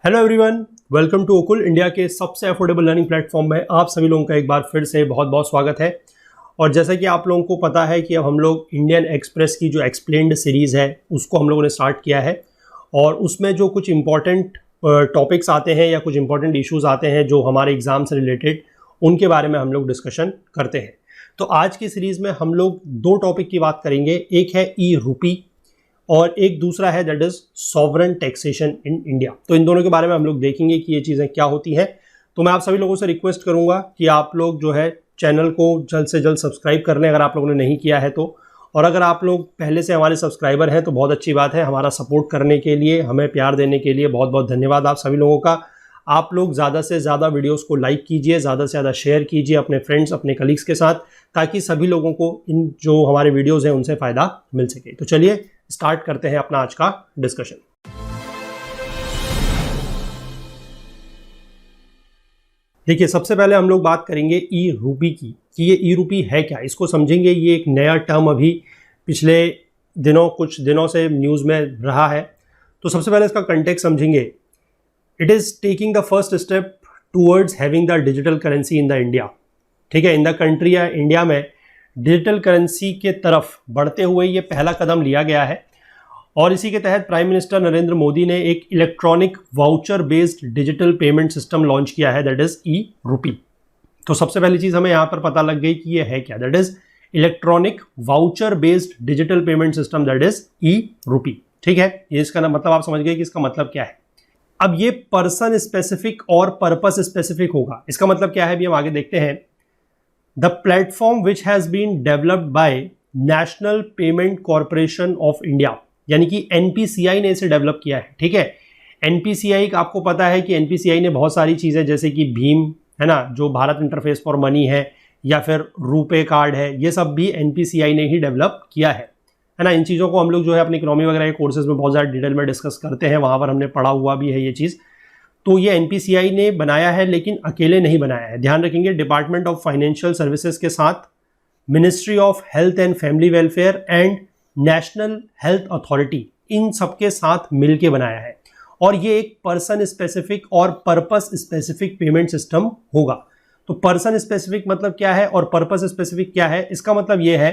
Hello everyone, welcome to ओकुल India के सबसे अफोर्डेबल लर्निंग प्लेटफॉर्म में आप सभी लोगों का एक बार फिर से बहुत बहुत स्वागत है। और जैसा कि आप लोगों को पता है कि अब हम लोग इंडियन एक्सप्रेस की जो एक्सप्लेन्ड सीरीज़ है उसको हम लोगों ने स्टार्ट किया है और उसमें जो कुछ इंपॉर्टेंट टॉपिक्स आते हैं या कुछ इंपॉर्टेंट इश्यूज़ आते हैं जो हमारे एग्ज़ाम से रिलेटेड, उनके बारे में हम लोग डिस्कशन करते हैं। तो आज की सीरीज़ में हम लोग दो टॉपिक की बात करेंगे, एक है ई रूपी और एक दूसरा है that is sovereign taxation in India. तो इन दोनों के बारे में हम लोग देखेंगे कि ये चीज़ें क्या होती हैं। तो मैं आप सभी लोगों से रिक्वेस्ट करूंगा कि आप लोग जो है चैनल को जल्द से जल्द सब्सक्राइब कर लें अगर आप लोगों ने नहीं किया है तो। और अगर आप लोग पहले से हमारे सब्सक्राइबर हैं तो बहुत अच्छी बात है। हमारा सपोर्ट करने के लिए, हमें प्यार देने के लिए बहुत बहुत धन्यवाद आप सभी लोगों का। आप लोग ज़्यादा से ज़्यादा वीडियोस को लाइक कीजिए, ज़्यादा से ज़्यादा शेयर कीजिए अपने फ्रेंड्स, अपने कलीग्स के साथ, ताकि सभी लोगों को इन जो हमारे वीडियोस हैं उनसे फ़ायदा मिल सके। तो चलिए स्टार्ट करते हैं अपना आज का डिस्कशन। देखिए, सबसे पहले हम लोग बात करेंगे ई रूपी की कि ये ई रूपी है क्या, इसको समझेंगे। ये एक नया टर्म अभी पिछले दिनों, कुछ दिनों से न्यूज़ में रहा है। तो सबसे पहले इसका कंटेक्स्ट समझेंगे। It is taking the first step towards having the digital currency in the India. ठीक है, इन द कंट्री या इंडिया में डिजिटल करेंसी के तरफ बढ़ते हुए ये पहला कदम लिया गया है। और इसी के तहत प्राइम मिनिस्टर नरेंद्र मोदी ने एक electronic voucher based digital payment system launch किया है, दैट इज ई रूपी। तो सबसे पहली चीज़ हमें यहाँ पर पता लग गई कि ये है क्या, that is electronic voucher based digital payment system, that is E rupee. ठीक है, ये इसका मतलब आप समझ गए कि इसका मतलब क्या है। अब ये पर्सन स्पेसिफिक और पर्पस स्पेसिफिक होगा। इसका मतलब क्या है भी हम आगे देखते हैं। The platform which has been developed by National Payment Corporation of India, यानी कि एनपीसीआई ने इसे डेवलप किया है। ठीक है, एनपीसीआई का आपको पता है कि एनपीसीआई ने बहुत सारी चीज़ें, जैसे कि भीम है ना, जो भारत इंटरफेस फॉर मनी है, या फिर रुपे कार्ड है, ये सब भी एनपीसीआई ने ही डेवलप किया है ना। इन चीज़ों को हम लोग जो है अपनी इकोनॉमी वगैरह के कोर्सेज में बहुत ज़्यादा डिटेल में डिस्कस करते हैं, वहाँ पर हमने पढ़ा हुआ भी है ये चीज़। तो ये एनपीसीआई ने बनाया है, लेकिन अकेले नहीं बनाया है। ध्यान रखेंगे, डिपार्टमेंट ऑफ फाइनेंशियल सर्विसेज के साथ ministry of health and family welfare and national health authority, इन सबके साथ मिलके बनाया है। और ये एक पर्सन स्पेसिफिक और पर्पस स्पेसिफिक पेमेंट सिस्टम होगा। तो पर्सन स्पेसिफिक मतलब क्या है और पर्पस स्पेसिफिक क्या है? इसका मतलब ये है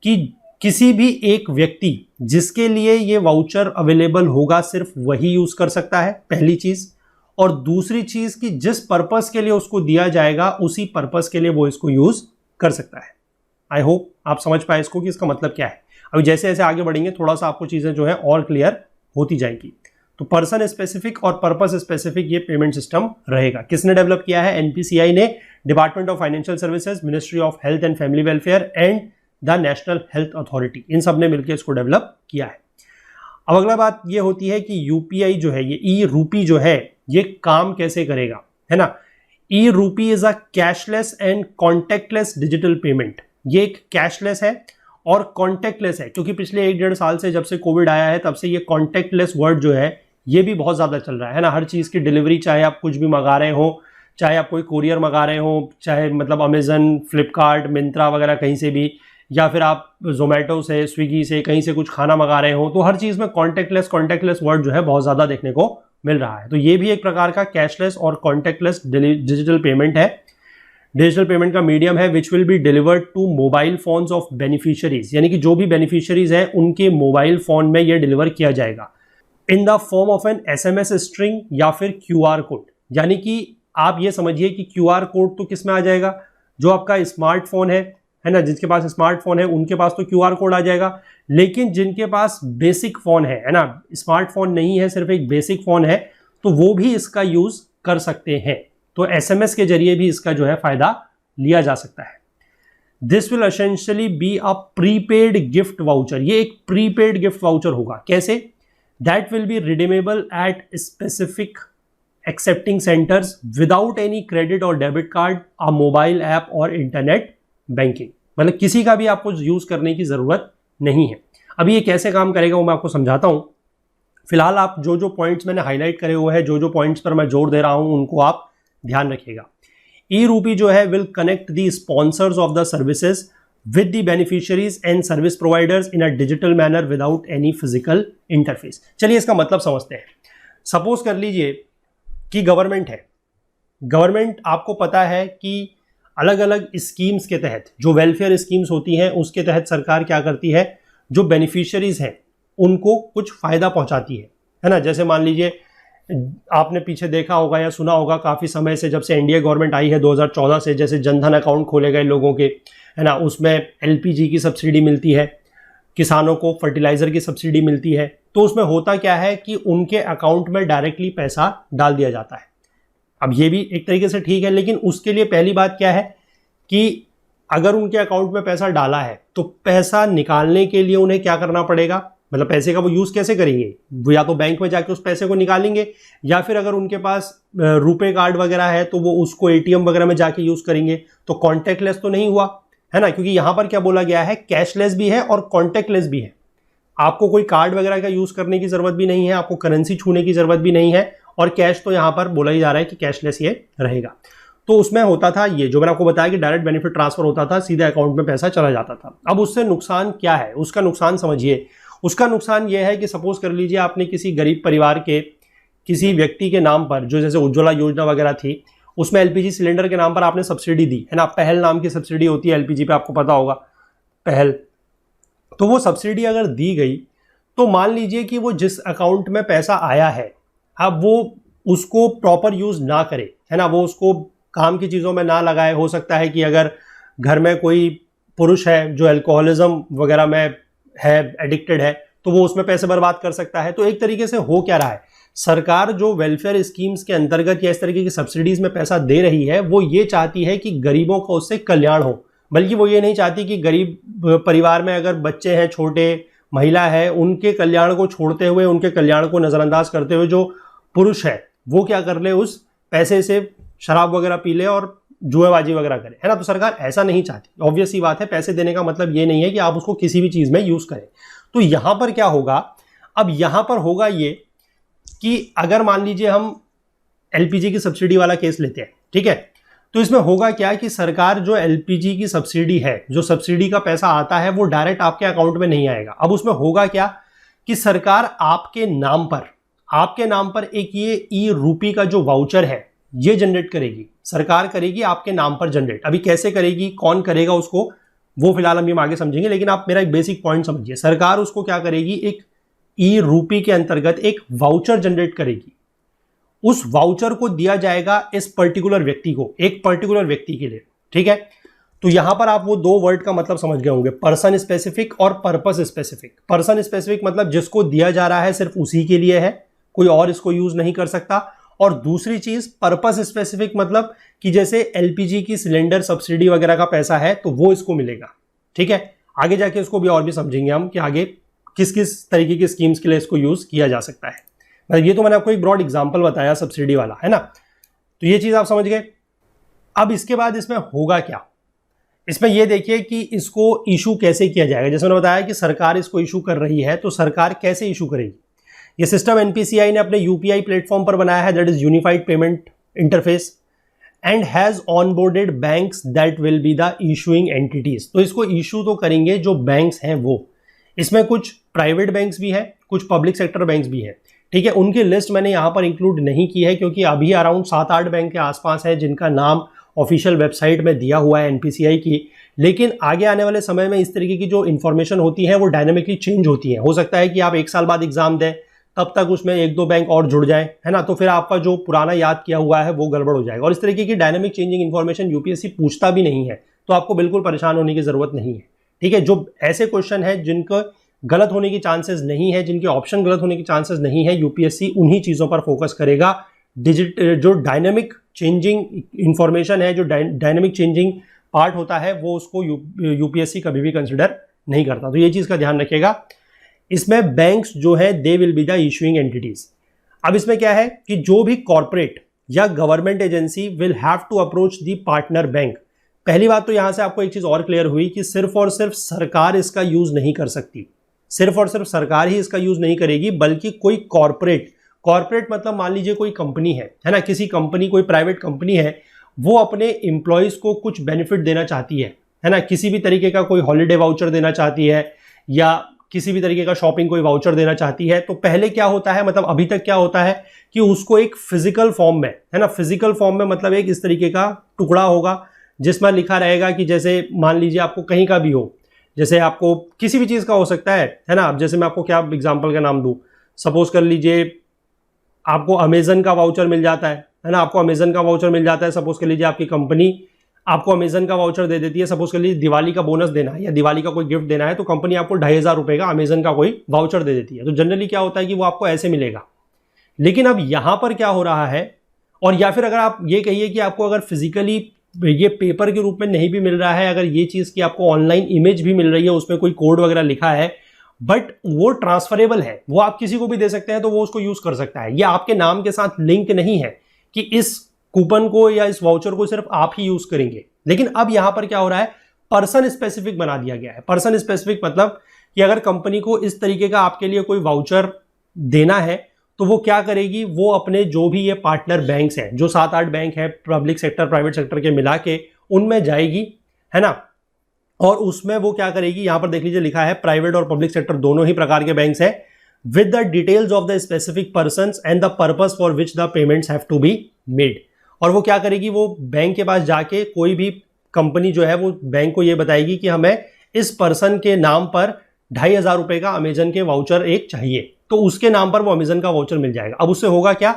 कि किसी भी एक व्यक्ति जिसके लिए ये वाउचर अवेलेबल होगा सिर्फ वही यूज कर सकता है, पहली चीज। और दूसरी चीज कि जिस पर्पस के लिए उसको दिया जाएगा उसी पर्पस के लिए वो इसको यूज कर सकता है। आई होप आप समझ पाए इसको कि इसका मतलब क्या है। अभी जैसे जैसे आगे बढ़ेंगे थोड़ा सा आपको चीजें जो है और क्लियर होती जाएंगी। तो पर्सन स्पेसिफिक और पर्पस स्पेसिफिक ये पेमेंट सिस्टम रहेगा। किसने डेवलप किया है? एनपीसीआई ने, department of financial services, ministry of health and family welfare and the national health authority, इन सब ने मिलकर इसको डेवलप किया है। अब अगला बात ये होती है कि यूपीआई जो है, ये ई रूपी जो है, ये काम कैसे करेगा, है ना। E rupee is a cashless and contactless digital payment. ये एक कैशलेस है और कॉन्टेक्टलेस है, क्योंकि पिछले 1-1.5 साल से जब से कोविड आया है तब से ये कॉन्टेक्टलेस वर्ड जो है ये भी बहुत ज़्यादा चल रहा है ना। हर चीज़ की डिलीवरी, चाहे आप कुछ भी मंगा रहे हो, चाहे आप कोई कोरियर मंगा रहे हो, चाहे मतलब अमेजन, फ्लिपकार्ट, मिंत्रा वगैरह कहीं से भी, या फिर आप जोमेटो से, स्विगी से, कहीं से कुछ खाना मंगा रहे हो, तो हर चीज़ में कॉन्टेक्टलेस वर्ड जो है बहुत ज़्यादा देखने को मिल रहा है। तो ये भी एक प्रकार का कैशलेस और कॉन्टेक्टलेस डिजिटल पेमेंट है। डिजिटल पेमेंट का मीडियम है which will be delivered to mobile phones of beneficiaries, यानी कि जो भी बेनिफिशियरीज हैं उनके मोबाइल फोन में ये डिलीवर किया जाएगा in the form of an SMS string या फिर क्यूआर कोड। यानी कि आप ये समझिए कि क्यूआर कोड तो किस में आ जाएगा? जो आपका स्मार्टफोन है ना, जिसके पास स्मार्टफोन है उनके पास तो क्यूआर कोड आ जाएगा। लेकिन जिनके पास बेसिक फोन है ना, स्मार्टफोन नहीं है, सिर्फ एक बेसिक फोन है, तो वो भी इसका यूज कर सकते हैं। तो एसएमएस के जरिए भी इसका जो है फायदा लिया जा सकता है। This will essentially be a prepaid gift voucher. ये एक प्रीपेड गिफ्ट वाउचर होगा। कैसे? That will be redeemable at specific accepting centres without any credit और debit card, a mobile app और इंटरनेट बैंकिंग। मतलब किसी का भी आपको यूज करने की जरूरत नहीं है। अभी ये कैसे काम करेगा वो मैं आपको समझाता हूं। फिलहाल आप जो जो पॉइंट्स मैंने हाईलाइट करे हुए हैं, जो जो पॉइंट्स पर मैं जोर दे रहा हूं, उनको आप ध्यान रखिएगा। ई रूपी जो है will connect the sponsors of the services with the beneficiaries and service providers in a digital manner without any physical interface. चलिए इसका मतलब समझते हैं। सपोज कर लीजिए कि गवर्नमेंट है, गवर्नमेंट आपको पता है कि अलग अलग स्कीम्स के तहत, जो वेलफेयर स्कीम्स होती हैं उसके तहत सरकार क्या करती है, जो बेनिफिशियरीज हैं उनको कुछ फ़ायदा पहुंचाती है ना। जैसे मान लीजिए आपने पीछे देखा होगा या सुना होगा काफ़ी समय से, जब से एनडीए गवर्नमेंट आई है 2014 से, जैसे जनधन अकाउंट खोले गए लोगों के, है ना, उसमें एलपीजी की सब्सिडी मिलती है, किसानों को फर्टिलाइज़र की सब्सिडी मिलती है। तो उसमें होता क्या है कि उनके अकाउंट में डायरेक्टली पैसा डाल दिया जाता है। अब ये भी एक तरीके से ठीक है, लेकिन उसके लिए पहली बात क्या है कि अगर उनके अकाउंट में पैसा डाला है तो पैसा निकालने के लिए उन्हें क्या करना पड़ेगा, मतलब पैसे का वो यूज़ कैसे करेंगे, वो या तो बैंक में जाके उस पैसे को निकालेंगे, या फिर अगर उनके पास रुपए कार्ड वगैरह है तो वो उसको एटीएम वगैरह में जाके यूज़ करेंगे। तो कॉन्टैक्टलेस तो नहीं हुआ, है ना, क्योंकि यहाँ पर क्या बोला गया है, कैशलेस भी है और कॉन्टैक्टलेस भी है। आपको कोई कार्ड वगैरह का यूज़ करने की ज़रूरत भी नहीं है, आपको करेंसी छूने की ज़रूरत भी नहीं है, और कैश तो यहाँ पर बोला ही जा रहा है कि कैशलेस ये रहेगा। तो उसमें होता था ये जो मैंने आपको बताया कि डायरेक्ट बेनिफिट ट्रांसफर होता था, सीधे अकाउंट में पैसा चला जाता था। अब उससे नुकसान क्या है, उसका नुकसान समझिए। उसका नुकसान ये है कि सपोज कर लीजिए आपने किसी गरीब परिवार के किसी व्यक्ति के नाम पर, जो जैसे उज्ज्वला योजना वगैरह थी, उसमें एलपीजी सिलेंडर के नाम पर आपने सब्सिडी दी, है ना, पहल नाम की सब्सिडी होती है एलपीजी पे, आपको पता होगा पहल। तो वो सब्सिडी अगर दी गई तो मान लीजिए कि वो जिस अकाउंट में पैसा आया है, अब वो उसको प्रॉपर यूज़ ना करे, है ना, वो उसको काम की चीज़ों में ना लगाए। हो सकता है कि अगर घर में कोई पुरुष है जो अल्कोहलिज्म वगैरह में है, एडिक्टेड है, तो वो उसमें पैसे बर्बाद कर सकता है। तो एक तरीके से हो क्या रहा है, सरकार जो वेलफेयर स्कीम्स के अंतर्गत या इस तरीके की सब्सिडीज में पैसा दे रही है, वो ये चाहती है कि गरीबों का उससे कल्याण हो, बल्कि वो ये नहीं चाहती कि गरीब परिवार में अगर बच्चे हैं, छोटे महिला है, उनके कल्याण को छोड़ते हुए, उनके कल्याण को नज़रअंदाज करते हुए जो पुरुष है वो क्या कर ले, उस पैसे से शराब वगैरह पी ले और जुएबाजी वगैरह करे, है ना। तो सरकार ऐसा नहीं चाहती। ऑब्वियस सी बात है, पैसे देने का मतलब ये नहीं है कि आप उसको किसी भी चीज़ में यूज़ करें। तो यहाँ पर क्या होगा, अब यहाँ पर होगा ये कि अगर मान लीजिए हम एलपीजी की सब्सिडी वाला केस लेते हैं, ठीक है, तो इसमें होगा क्या कि सरकार जो एलपीजी की सब्सिडी है, जो सब्सिडी का पैसा आता है, वो डायरेक्ट आपके अकाउंट में नहीं आएगा। अब उसमें होगा क्या कि सरकार आपके नाम पर एक ये ई रूपी का जो वाउचर है ये जनरेट करेगी, सरकार करेगी आपके नाम पर जनरेट। अभी कैसे करेगी, कौन करेगा उसको, वो फिलहाल हम ये आगे समझेंगे, लेकिन आप मेरा एक बेसिक पॉइंट समझिए। सरकार उसको क्या करेगी, एक ई रूपी के अंतर्गत एक वाउचर जनरेट करेगी। उस वाउचर को दिया जाएगा इस पर्टिकुलर व्यक्ति को, एक पर्टिकुलर व्यक्ति के लिए, ठीक है। तो यहां पर आप वो दो वर्ड का मतलब समझ गए होंगे, पर्सन स्पेसिफिक और पर्पस स्पेसिफिक। पर्सन स्पेसिफिक मतलब जिसको दिया जा रहा है सिर्फ उसी के लिए है, कोई और इसको यूज नहीं कर सकता। और दूसरी चीज पर्पस स्पेसिफिक मतलब कि जैसे एलपीजी की सिलेंडर सब्सिडी वगैरह का पैसा है तो वो इसको मिलेगा, ठीक है। आगे जाके उसको भी और भी समझेंगे हम कि आगे किस किस तरीके की स्कीम्स के लिए इसको यूज किया जा सकता है। मतलब ये तो मैंने आपको एक ब्रॉड एग्जांपल बताया सब्सिडी वाला, है ना। तो ये चीज आप समझ गए। अब इसके बाद इसमें होगा क्या, इसमें ये देखिए कि इसको इशू कैसे किया जाएगा। जैसे मैंने बताया कि सरकार इसको इशू कर रही है, तो सरकार कैसे इशू करेगी। ये सिस्टम एनपीसीआई ने अपने यूपीआई प्लेटफॉर्म पर बनाया है, that is unified payment interface, and has onboarded banks that will be the issuing entities. तो इसको इशू तो करेंगे जो बैंक्स हैं वो, इसमें कुछ प्राइवेट बैंक्स भी हैं, कुछ पब्लिक सेक्टर बैंक्स भी हैं, ठीक है। उनकी लिस्ट मैंने यहाँ पर इंक्लूड नहीं की है क्योंकि अभी अराउंड 7-8 बैंक के आसपास है जिनका नाम ऑफिशियल वेबसाइट में दिया हुआ है एनपीसीआई की। लेकिन आगे आने वाले समय में इस तरीके की जो इन्फॉर्मेशन होती है वो डायनेमिकली चेंज होती है। हो सकता है कि आप 1 साल बाद एग्जाम दें, तब तक उसमें 1-2 बैंक और जुड़ जाए, है ना, तो फिर आपका जो पुराना याद किया हुआ है वो गड़बड़ हो जाएगा। और इस तरीके की डायनेमिक चेंजिंग इन्फॉर्मेशन यूपीएससी पूछता भी नहीं है, तो आपको बिल्कुल परेशान होने की जरूरत नहीं है, ठीक है। जो ऐसे क्वेश्चन है जिनका गलत होने की चांसेस नहीं है, जिनके ऑप्शन गलत होने की चांसेस नहीं है, यूपीएससी उन्हीं चीज़ों पर फोकस करेगा। जो डायनेमिक चेंजिंग इंफॉर्मेशन है, जो डायनेमिक चेंजिंग पार्ट होता है, वो उसको यूपीएससी कभी भी कंसिडर नहीं करता। तो ये चीज़ का ध्यान रखिएगा। इसमें बैंक्स जो है they will be the issuing entities. अब इसमें क्या है कि जो भी कॉर्पोरेट या government agency will have to approach the partner bank. पहली बात तो यहां से आपको एक चीज और क्लियर हुई कि सिर्फ और सिर्फ सरकार इसका यूज नहीं कर सकती, सिर्फ और सिर्फ सरकार ही इसका यूज नहीं करेगी, बल्कि कोई कॉर्पोरेट मतलब मान लीजिए कोई कंपनी है ना, किसी कंपनी, कोई प्राइवेट कंपनी है, वो अपने एम्प्लॉयज को कुछ बेनिफिट देना चाहती है ना, किसी भी तरीके का कोई हॉलीडे वाउचर देना चाहती है या किसी भी तरीके का शॉपिंग कोई वाउचर देना चाहती है तो पहले क्या होता है, मतलब अभी तक क्या होता है कि उसको एक फिजिकल फॉर्म में, है ना, फिजिकल फॉर्म में मतलब एक इस तरीके का टुकड़ा होगा जिसमें लिखा रहेगा कि जैसे मान लीजिए आपको कहीं का भी हो, जैसे आपको किसी भी चीज़ का हो सकता है ना। अब जैसे मैं आपको क्या एग्जाम्पल का नाम दूं, सपोज कर लीजिए आपको अमेजन का वाउचर मिल जाता है ना, आपको अमेजन का वाउचर मिल जाता है। सपोज कर लीजिए आपकी कंपनी आपको अमेजन का वाउचर दे देती है, सपोज कर लीजिए दिवाली का बोनस देना है या दिवाली का कोई गिफ्ट देना है तो कंपनी आपको 2,500 रुपए का अमेजन का कोई वाउचर दे देती है। तो जनरली क्या होता है कि वो आपको ऐसे मिलेगा। लेकिन अब यहां पर क्या हो रहा है, और या फिर अगर आप ये कहिए कि आपको अगर फिजिकली ये पेपर के रूप में नहीं भी मिल रहा है, अगर ये चीज की आपको ऑनलाइन इमेज भी मिल रही है, उसमें कोई कोड वगैरह लिखा है, बट वो ट्रांसफरेबल है, वो आप किसी को भी दे सकते हैं तो वो उसको यूज कर सकता है। ये आपके नाम के साथ लिंक नहीं है कि इस कूपन को या इस वाउचर को सिर्फ आप ही यूज करेंगे। लेकिन अब यहां पर क्या हो रहा है, पर्सन स्पेसिफिक बना दिया गया है। पर्सन स्पेसिफिक मतलब कि अगर कंपनी को इस तरीके का आपके लिए कोई वाउचर देना है तो वो क्या करेगी, वो अपने जो भी ये पार्टनर बैंक्स हैं, जो 7-8 बैंक है पब्लिक सेक्टर प्राइवेट सेक्टर के मिला के, उनमें जाएगी, है ना, और उसमें वो क्या करेगी, यहां पर देख लीजिए लिखा है प्राइवेट और पब्लिक सेक्टर दोनों ही प्रकार के बैंक्स हैं, with the details of the specific persons and the purpose for which the payments have to be made. और वो क्या करेगी, वो बैंक के पास जाके कोई भी कंपनी जो है वो बैंक को ये बताएगी कि हमें इस पर्सन के नाम पर 2,500 रुपए का अमेजन के वाउचर एक चाहिए, तो उसके नाम पर वो अमेजन का वाउचर मिल जाएगा। अब उससे होगा क्या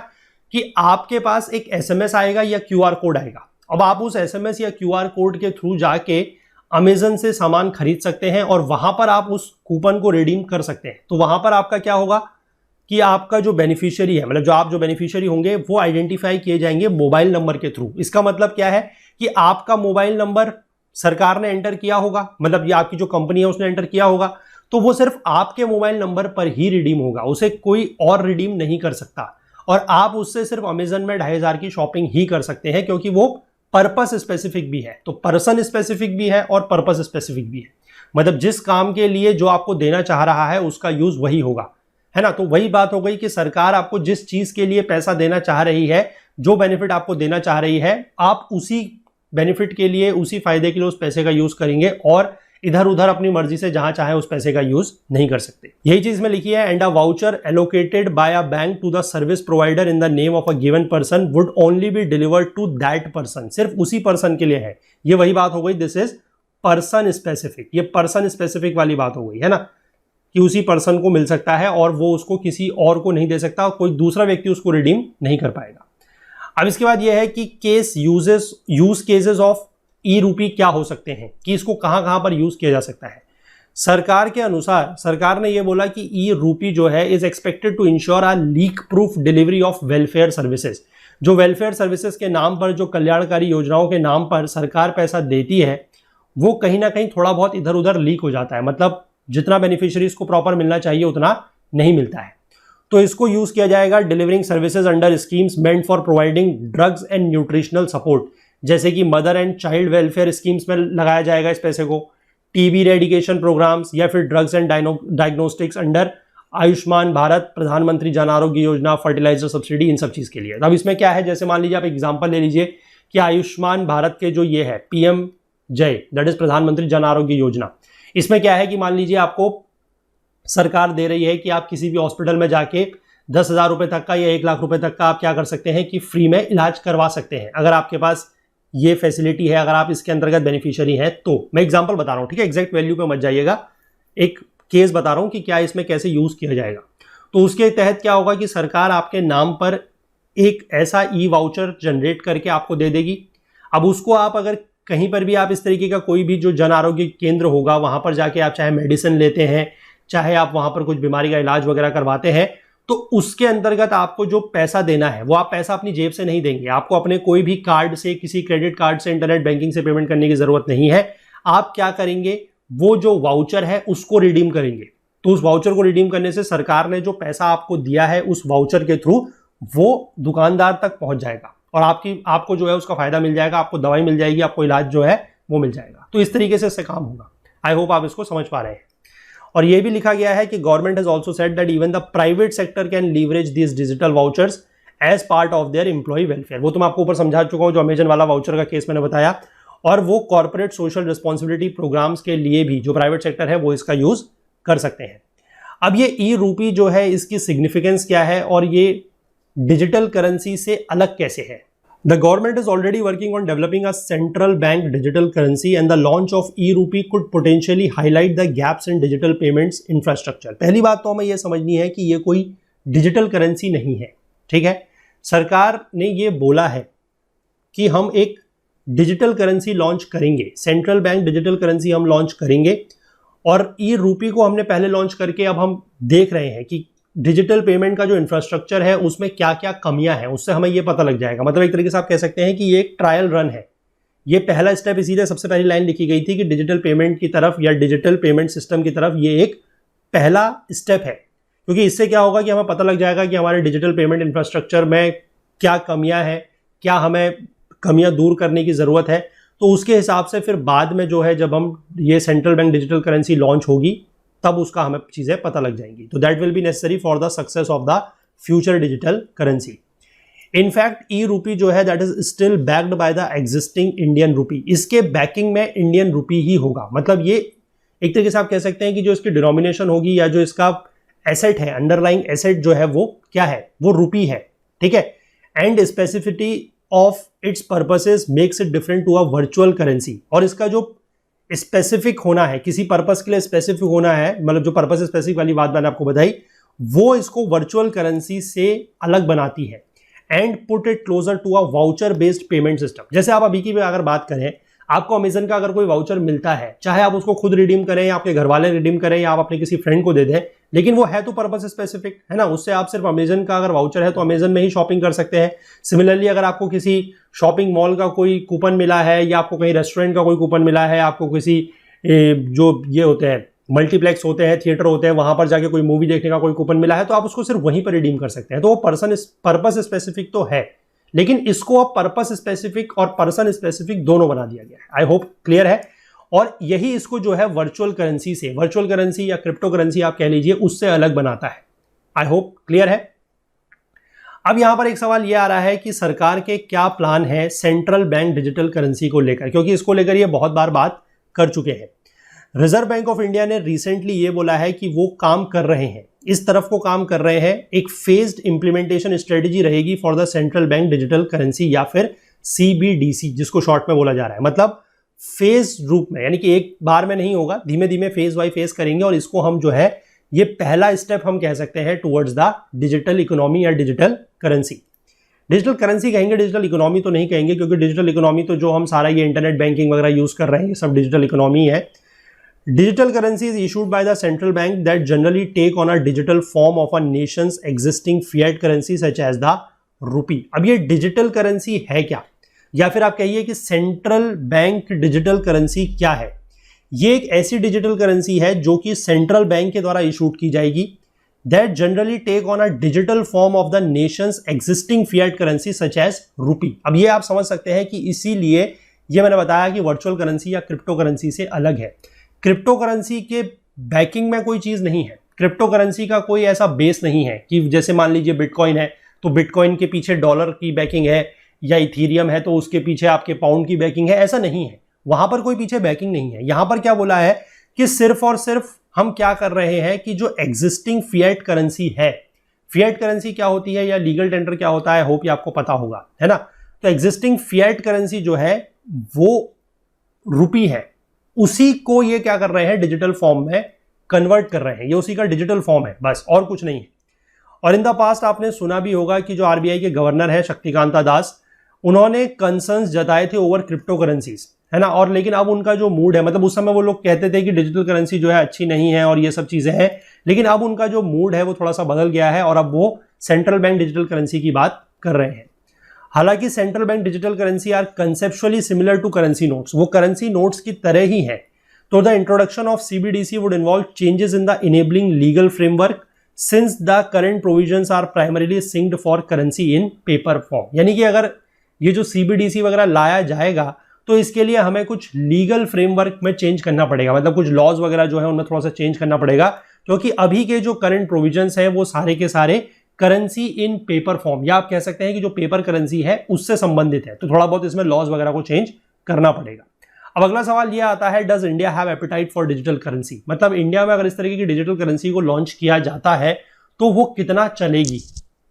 कि आपके पास एक एसएमएस आएगा या क्यूआर कोड आएगा। अब आप उस एसएमएस या क्यूआर कोड के थ्रू जाके अमेजन से सामान खरीद सकते हैं और वहां पर आप उस कूपन को रिडीम कर सकते हैं। तो वहां पर आपका क्या होगा कि आपका जो बेनिफिशियरी है, मतलब जो बेनिफिशियरी होंगे वो आइडेंटिफाई किए जाएंगे मोबाइल नंबर के थ्रू। इसका मतलब क्या है कि आपका मोबाइल नंबर सरकार ने एंटर किया होगा, मतलब ये आपकी जो कंपनी है उसने एंटर किया होगा, तो वो सिर्फ आपके मोबाइल नंबर पर ही रिडीम होगा, उसे कोई और रिडीम नहीं कर सकता। और आप उससे सिर्फ अमेजन में 2,500 की शॉपिंग ही कर सकते हैं, क्योंकि वो पर्पस स्पेसिफिक भी है। तो पर्सन स्पेसिफिक भी है और पर्पस स्पेसिफिक भी है, मतलब जिस काम के लिए जो आपको देना चाह रहा है उसका यूज वही होगा, है ना। तो वही बात हो गई कि सरकार आपको जिस चीज के लिए पैसा देना चाह रही है, जो बेनिफिट आपको देना चाह रही है, आप उसी बेनिफिट के लिए, उसी फायदे के लिए उस पैसे का यूज करेंगे और इधर उधर अपनी मर्जी से जहां चाहे उस पैसे का यूज नहीं कर सकते। यही चीज में लिखी है, and a voucher allocated by a bank to the service provider in the name of a given person would only be delivered to that person. सिर्फ उसी पर्सन के लिए है। ये वही बात हो गई, दिस इज पर्सन स्पेसिफिक। ये पर्सन स्पेसिफिक वाली बात हो गई, है ना, कि उसी पर्सन को मिल सकता है और वो उसको किसी और को नहीं दे सकता, कोई दूसरा व्यक्ति उसको रिडीम नहीं कर पाएगा। अब इसके बाद यह है कि यूज केसेस ऑफ ई रूपी क्या हो सकते हैं, कि इसको कहां कहां पर यूज किया जा सकता है। सरकार के अनुसार, सरकार ने यह बोला कि ई रूपी जो है is expected to ensure a leak proof delivery of welfare services. जो वेलफेयर सर्विसेज के नाम पर, जो कल्याणकारी योजनाओं के नाम पर सरकार पैसा देती है, वो कहीं ना कहीं थोड़ा बहुत इधर उधर लीक हो जाता है, मतलब जितना बेनिफिशियरीज को प्रॉपर मिलना चाहिए उतना नहीं मिलता है। तो इसको यूज किया जाएगा delivering services under schemes meant for providing drugs and nutritional support, जैसे कि mother and child welfare schemes में लगाया जाएगा इस पैसे को, टीबी रेडिकेशन प्रोग्राम्स, या फिर drugs and diagnostics under Ayushman Bharat, प्रधानमंत्री जन आरोग्य योजना, फर्टिलाइजर सब्सिडी, इन सब चीज के लिए। अब इसमें क्या है, जैसे मान लीजिए आप एग्जांपल ले लीजिए कि आयुष्मान भारत के जो ये है पीएम जय, दैट इज प्रधानमंत्री जन आरोग्य योजना, इसमें क्या है कि मान लीजिए आपको सरकार दे रही है कि आप किसी भी हॉस्पिटल में जाके 10,000 रुपए तक का या 1 लाख रुपए तक का आप क्या कर सकते हैं कि फ्री में इलाज करवा सकते हैं, अगर आपके पास ये फैसिलिटी है, अगर आप इसके अंतर्गत बेनिफिशियरी हैं तो। मैं एग्जांपल बता रहा हूं, ठीक है, एग्जैक्ट वैल्यू पे मत जाइएगा, एक केस बता रहा हूं कि क्या इसमें कैसे यूज किया जाएगा। तो उसके तहत क्या होगा कि सरकार आपके नाम पर एक ऐसा ई वाउचर जनरेट करके आपको दे देगी। अब उसको आप अगर कहीं पर भी आप इस तरीके का कोई भी जो जन आरोग्य केंद्र होगा वहां पर जाके आप चाहे मेडिसिन लेते हैं, चाहे आप वहां पर कुछ बीमारी का इलाज वगैरह करवाते हैं, तो उसके अंतर्गत आपको जो पैसा देना है वो आप पैसा अपनी जेब से नहीं देंगे, आपको अपने कोई भी कार्ड से, किसी क्रेडिट कार्ड से, इंटरनेट बैंकिंग से पेमेंट करने की जरूरत नहीं है। आप क्या करेंगे, वो जो वाउचर है उसको रिडीम करेंगे। तो उस वाउचर को रिडीम करने से सरकार ने जो पैसा आपको दिया है उस वाउचर के थ्रू वो दुकानदार तक पहुंच जाएगा और आपको जो है उसका फायदा मिल जाएगा, आपको दवाई मिल जाएगी, आपको इलाज जो है वो मिल जाएगा। तो इस तरीके से इससे काम होगा। आई होप आप इसको समझ पा रहे हैं। और ये भी लिखा गया है कि government has also said that even the private sector can leverage this digital vouchers as part of their employ welfare. वो तो मैं आपको ऊपर समझा चुका हूं, जो अमेजन वाला वाउचर का केस मैंने बताया। और वो कॉर्पोरेट सोशल रिस्पॉन्सिबिलिटी प्रोग्राम्स के लिए भी जो प्राइवेट सेक्टर है वो इसका यूज कर सकते हैं। अब ये ई रूपी जो है इसकी सिग्निफिकेंस क्या है और ये डिजिटल करेंसी से अलग कैसे है? The government is already working on developing a central bank digital currency and the launch of E rupee could potentially highlight the gaps in digital payments infrastructure. पहली बात तो हमें यह समझनी है कि ये कोई डिजिटल करेंसी नहीं है, ठीक है। सरकार ने ये बोला है कि हम एक डिजिटल करेंसी लॉन्च करेंगे, सेंट्रल बैंक डिजिटल करेंसी हम लॉन्च करेंगे, और ई रूपी को हमने पहले लॉन्च करके अब हम देख रहे हैं कि डिजिटल पेमेंट का जो इंफ्रास्ट्रक्चर है उसमें क्या क्या कमियां हैं, उससे हमें ये पता लग जाएगा। मतलब एक तरीके से आप कह सकते हैं कि ये एक ट्रायल रन है। ये पहला स्टेप, इसीलिए सबसे पहली लाइन लिखी गई थी कि डिजिटल पेमेंट की तरफ या डिजिटल पेमेंट सिस्टम की तरफ ये एक पहला स्टेप है, क्योंकि इससे क्या होगा कि हमें पता लग जाएगा कि हमारे डिजिटल पेमेंट इंफ्रास्ट्रक्चर में क्या कमियां हैं, क्या हमें कमियां दूर करने की ज़रूरत है। तो उसके हिसाब से फिर बाद में जो है जब हम ये central bank digital currency launch होगी तब उसका हमें चीज़ें पता लग जाएंगी। तो that will be necessary for the success of the future digital currency. In fact e rupee जो है that is still backed by the existing Indian rupee. इसके बैकिंग में इंडियन रूपी ही होगा। मतलब ये एक तरीके से आप कह सकते हैं कि जो इसकी डिनोमिनेशन होगी या जो इसका एसेट है, अंडरलाइंग एसेट जो है वो क्या है, वो रूपी है, ठीक है। And specificity of its purposes makes it different to a virtual currency. और इसका जो स्पेसिफिक होना है, किसी पर्पस के लिए स्पेसिफिक होना है, मतलब जो पर्पस स्पेसिफिक वाली बात मैंने आपको बताई, वो इसको वर्चुअल करेंसी से अलग बनाती है। And put it closer to a voucher based payment system. जैसे आप अभी की भी अगर बात करें, आपको अमेजन का अगर कोई वाउचर मिलता है, चाहे आप उसको खुद रिडीम करें या आपके घर वाले रिडीम करें या आप अपने किसी फ्रेंड को दे दें, लेकिन वो है तो पर्पस स्पेसिफिक, है ना। उससे आप सिर्फ अमेजन का अगर वाउचर है तो अमेजन में ही शॉपिंग कर सकते हैं। सिमिलरली अगर आपको किसी शॉपिंग मॉल का कोई कूपन मिला है या आपको कहीं रेस्टोरेंट का कोई कूपन मिला है, आपको किसी जो ये होते हैं मल्टीप्लेक्स होते हैं, थिएटर होते हैं, वहां पर जाके कोई मूवी देखने का कोई कूपन मिला है, तो आप उसको सिर्फ वहीं पर रिडीम कर सकते हैं। तो वो पर्पस स्पेसिफिक तो है, लेकिन इसको अब पर्पस स्पेसिफिक और पर्सन स्पेसिफिक दोनों बना दिया गया है। आई होप क्लियर है। और यही इसको जो है वर्चुअल करेंसी से, वर्चुअल करेंसी या क्रिप्टो करेंसी आप कह लीजिए, उससे अलग बनाता है। आई होप क्लियर है। अब यहां पर एक सवाल यह आ रहा है कि सरकार के क्या प्लान है सेंट्रल बैंक डिजिटल करेंसी को लेकर, क्योंकि इसको लेकर ये बहुत बार बात कर चुके हैं। रिजर्व बैंक ऑफ इंडिया ने रिसेंटली ये बोला है कि वो काम कर रहे हैं, इस तरफ को काम कर रहे हैं। एक फेज्ड इंप्लीमेंटेशन स्ट्रेटेजी रहेगी for the central bank digital currency या फिर सीबीडीसी, जिसको शॉर्ट में बोला जा रहा है। मतलब फेज रूप में, यानी कि एक बार में नहीं होगा, धीमे धीमे फेज बाय फेज करेंगे। और इसको हम जो है ये पहला स्टेप हम कह सकते हैं टुवर्ड्स द डिजिटल इकोनॉमी या डिजिटल करेंसी। डिजिटल करेंसी कहेंगे, डिजिटल इकोनॉमी तो नहीं कहेंगे, क्योंकि डिजिटल इकोनॉमी तो जो हम सारा ये इंटरनेट बैंकिंग वगैरह यूज कर रहे हैं, ये सब डिजिटल इकोनॉमी है। Digital currency is issued by the central bank that generally take on a digital form of a nation's existing fiat currency such as the rupee. अब ये डिजिटल करेंसी है क्या, या फिर आप कहिए कि सेंट्रल बैंक डिजिटल करेंसी क्या है? ये एक ऐसी डिजिटल करेंसी है जो कि सेंट्रल बैंक के द्वारा इशूड की जाएगी, that generally take on a digital form of the nation's existing fiat currency such as rupee. अब ये आप समझ सकते हैं कि इसीलिए ये मैंने बताया कि वर्चुअल करेंसी या क्रिप्टो करेंसी से अलग है। क्रिप्टो करेंसी के बैकिंग में कोई चीज नहीं है, क्रिप्टो करेंसी का कोई ऐसा बेस नहीं है कि जैसे मान लीजिए बिटकॉइन है तो बिटकॉइन के पीछे डॉलर की बैकिंग है, या इथीरियम है तो उसके पीछे आपके पाउंड की बैकिंग है। ऐसा नहीं है, वहां पर कोई पीछे बैकिंग नहीं है। यहां पर क्या बोला है कि सिर्फ और सिर्फ हम क्या कर रहे हैं कि जो एग्जिस्टिंग फिएट करेंसी है, फिएट करेंसी क्या होती है या लीगल टेंडर क्या होता है, होप ये आपको पता होगा, है ना। तो एग्जिस्टिंग फिएट करेंसी जो है वो रूपी है, उसी को ये क्या कर रहे हैं, डिजिटल फॉर्म में कन्वर्ट कर रहे हैं। ये उसी का डिजिटल फॉर्म है, बस, और कुछ नहीं है। और इन द पास्ट आपने सुना भी होगा कि जो आरबीआई के गवर्नर है शक्तिकांता दास, उन्होंने कंसर्न्स जताए थे ओवर क्रिप्टो करेंसीज, है ना। और लेकिन अब उनका जो मूड है, मतलब उस समय वो लोग कहते थे कि डिजिटल करेंसी जो है अच्छी नहीं है और ये सब चीजें हैं, लेकिन अब उनका जो मूड है वो थोड़ा सा बदल गया है और अब वो सेंट्रल बैंक डिजिटल करेंसी की बात कर रहे हैं। हालांकि central bank digital currency are conceptually similar to currency notes, वो करेंसी नोट्स की तरह ही है। तो the introduction of CBDC would involve changes in the enabling legal framework since the current provisions are primarily synced for currency in paper form. यानी कि अगर ये जो सीबीडीसी वगैरह लाया जाएगा तो इसके लिए हमें कुछ लीगल फ्रेमवर्क में चेंज करना पड़ेगा, मतलब कुछ लॉज वगैरह जो है उनमें थोड़ा सा चेंज करना पड़ेगा, क्योंकि अभी के जो करंट प्रोविजंस है वो सारे के सारे करेंसी इन पेपर फॉर्म, या आप कह सकते हैं कि जो पेपर करेंसी है उससे संबंधित है। तो थोड़ा बहुत इसमें लॉज वगैरह को चेंज करना पड़ेगा। अब अगला सवाल ये आता है, does India have apatite for digital currency, मतलब इंडिया में अगर इस तरीके की डिजिटल करेंसी को लॉन्च किया जाता है तो वो कितना चलेगी,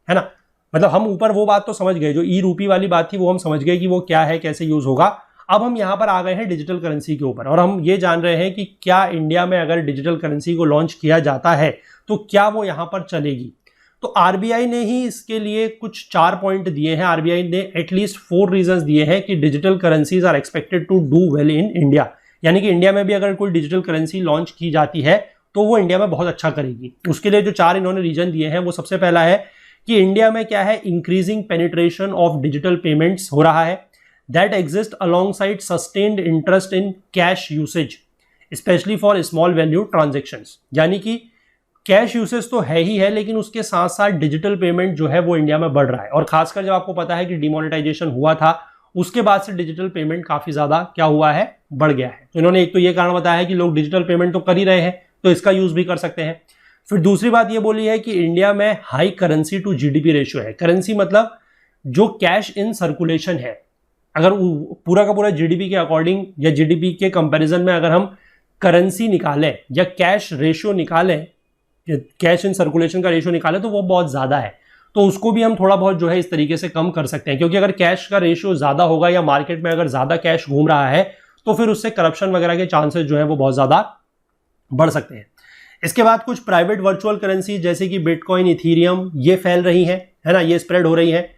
है ना। मतलब हम ऊपर वो बात तो समझ गए, जो ई रूपी वाली बात थी वो हम समझ गए कि वो क्या है, कैसे यूज होगा। अब हम यहां पर आ गए हैं डिजिटल करेंसी के ऊपर, और हम ये जान रहे हैं कि क्या इंडिया में अगर डिजिटल करेंसी को लॉन्च किया जाता है तो क्या वो यहां पर चलेगी। तो आरबीआई ने ही इसके लिए कुछ 4 पॉइंट दिए हैं। आरबीआई ने एटलीस्ट 4 रीजंस दिए हैं कि digital currencies are expected to do well in India, यानी कि इंडिया में भी अगर कोई डिजिटल करेंसी लॉन्च की जाती है तो वो इंडिया में बहुत अच्छा करेगी। उसके लिए जो 4 इन्होंने रीजन दिए हैं, वो सबसे पहला है कि इंडिया में क्या है, increasing penetration of digital payments हो रहा है, that exist alongside sustained interest in cash usage specially for small value transactions, यानी कि कैश यूसेज तो है ही है, लेकिन उसके साथ साथ डिजिटल पेमेंट जो है वो इंडिया में बढ़ रहा है। और खासकर जब आपको पता है कि डिमोनेटाइजेशन हुआ था, उसके बाद से डिजिटल पेमेंट काफी ज्यादा क्या हुआ है, बढ़ गया है। तो इन्होंने एक तो ये कारण बताया है कि लोग डिजिटल पेमेंट तो कर ही रहे हैं, तो इसका यूज भी कर सकते हैं। फिर दूसरी बात ये बोली है कि इंडिया में high currency to GDP ratio है। करेंसी मतलब जो कैश इन सर्कुलेशन है, अगर पूरा का पूरा जीडीपी के अकॉर्डिंग या जीडीपी के कंपैरिजन में अगर हम करेंसी निकालें या कैश रेशियो निकालें, कैश इन सर्कुलेशन का रेशियो निकालें, तो वो बहुत ज्यादा है। तो उसको भी हम थोड़ा बहुत जो है इस तरीके से कम कर सकते हैं, क्योंकि अगर कैश का रेशियो ज्यादा होगा या मार्केट में अगर ज्यादा कैश घूम रहा है तो फिर उससे करप्शन वगैरह के चांसेस जो है वो बहुत ज्यादा बढ़ सकते हैं। इसके बाद कुछ प्राइवेट वर्चुअल करेंसी जैसे कि बिटकॉइन, इथीरियम, ये फैल रही है ना, ये स्प्रेड हो रही है।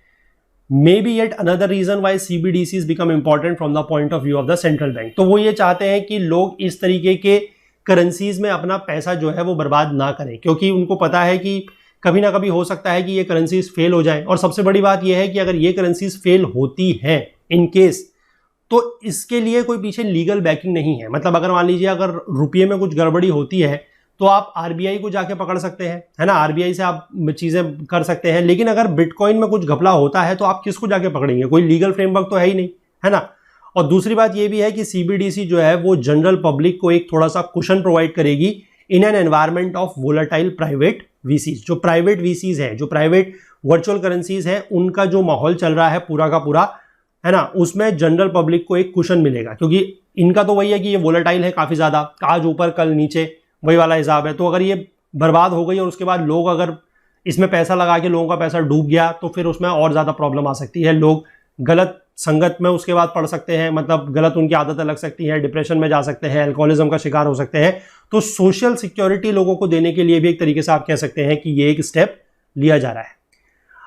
May be yet another reason why CBDCs become important from the point of view of the central bank. तो वो ये चाहते हैं कि लोग इस तरीके के करेंसीज में अपना पैसा जो है वो बर्बाद ना करें, क्योंकि उनको पता है कि कभी ना कभी हो सकता है कि ये करेंसीज फेल हो जाएं। और सबसे बड़ी बात ये है कि अगर ये करेंसीज फेल होती हैं इन केस, तो इसके लिए कोई पीछे लीगल बैकिंग नहीं है। मतलब अगर मान लीजिए अगर रुपये में कुछ गड़बड़ी होती है तो आप आरबीआई को जाके पकड़ सकते हैं, है ना, आरबीआई से आप चीजें कर सकते हैं। लेकिन अगर बिटकॉइन में कुछ घपला होता है तो आप किसको जाके पकड़ेंगे, कोई लीगल फ्रेमवर्क तो है ही नहीं, है ना। और दूसरी बात ये भी है कि CBDC जो है वो जनरल पब्लिक को एक थोड़ा सा कुशन प्रोवाइड करेगी in an environment of volatile private VCs। जो प्राइवेट VCs है, जो प्राइवेट वर्चुअल करेंसीज है, उनका जो माहौल चल रहा है पूरा का पूरा, है ना, उसमें जनरल पब्लिक को एक कुशन मिलेगा, क्योंकि इनका तो वही है कि ये वोलेटाइल है काफी ज्यादा, आज ऊपर कल नीचे, वही वाला हिसाब है। तो अगर ये बर्बाद हो गई और उसके बाद लोग अगर इसमें पैसा लगा के लोगों का पैसा डूब गया तो फिर उसमें और ज्यादा प्रॉब्लम आ सकती है। लोग गलत संगत में उसके बाद पड़ सकते हैं, मतलब गलत उनकी आदतें लग सकती हैं, डिप्रेशन में जा सकते हैं, अल्कोहलिज्म का शिकार हो सकते हैं। तो सोशल सिक्योरिटी लोगों को देने के लिए भी एक तरीके से आप कह सकते हैं कि ये एक स्टेप लिया जा रहा है।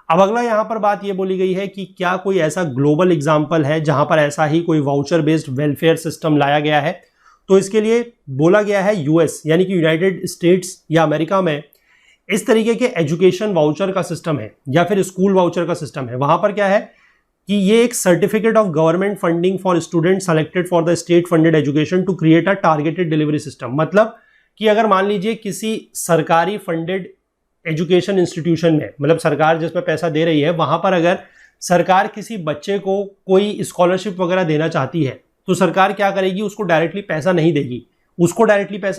अब अगला यहां पर बात ये बोली गई है कि क्या कोई ऐसा ग्लोबल एग्जाम्पल है जहां पर ऐसा ही कोई वाउचर बेस्ड वेलफेयर सिस्टम लाया गया है। तो इसके लिए बोला गया है US यानी कि यूनाइटेड स्टेट्स या अमेरिका में इस तरीके के एजुकेशन वाउचर का सिस्टम है या फिर स्कूल वाउचर का सिस्टम है। वहां पर क्या है कि ये एक certificate of government funding for student selected for the state funded education to create a targeted delivery system. मतलब कि अगर मान लीजिए किसी सरकारी फंडेड एजुकेशन इंस्टीट्यूशन में, मतलब सरकार जिसमें पैसा दे रही है, वहां पर अगर सरकार किसी बच्चे को कोई स्कॉलरशिप वगैरह देना चाहती है तो सरकार क्या करेगी, उसको डायरेक्टली पैसा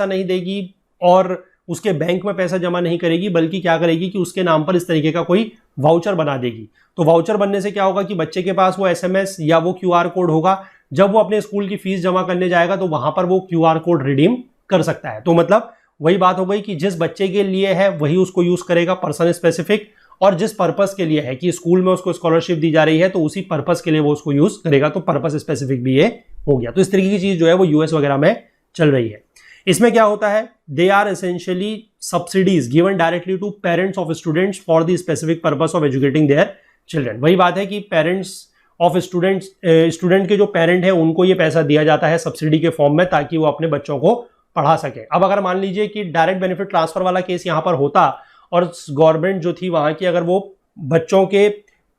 नहीं देगी और उसके बैंक में पैसा जमा नहीं करेगी, बल्कि क्या करेगी कि उसके नाम पर इस तरीके का कोई वाउचर बना देगी। तो वाउचर बनने से क्या होगा कि बच्चे के पास वो SMS या वो QR कोड होगा, जब वो अपने स्कूल की फीस जमा करने जाएगा तो वहां पर वो QR कोड रिडीम कर सकता है। तो मतलब वही बात हो गई कि जिस बच्चे के लिए है वही उसको यूज करेगा, पर्सन स्पेसिफिक, और जिस पर्पस के लिए है कि स्कूल में उसको स्कॉलरशिप दी जा रही है तो उसी पर्पस के लिए वो उसको यूज करेगा, तो पर्पस स्पेसिफिक भी ये हो गया। तो इस तरीके की चीज जो है वो US वगैरह में चल रही है। इसमें क्या होता है, they are essentially subsidies given directly to parents of students for the specific purpose of educating their children. वही बात है कि पेरेंट्स ऑफ स्टूडेंट के जो पेरेंट है उनको ये पैसा दिया जाता है सब्सिडी के फॉर्म में, ताकि वो अपने बच्चों को पढ़ा सके। अब अगर मान लीजिए कि डायरेक्ट बेनिफिट ट्रांसफर वाला केस यहाँ पर होता और गवर्नमेंट जो थी वहां की, अगर वो बच्चों के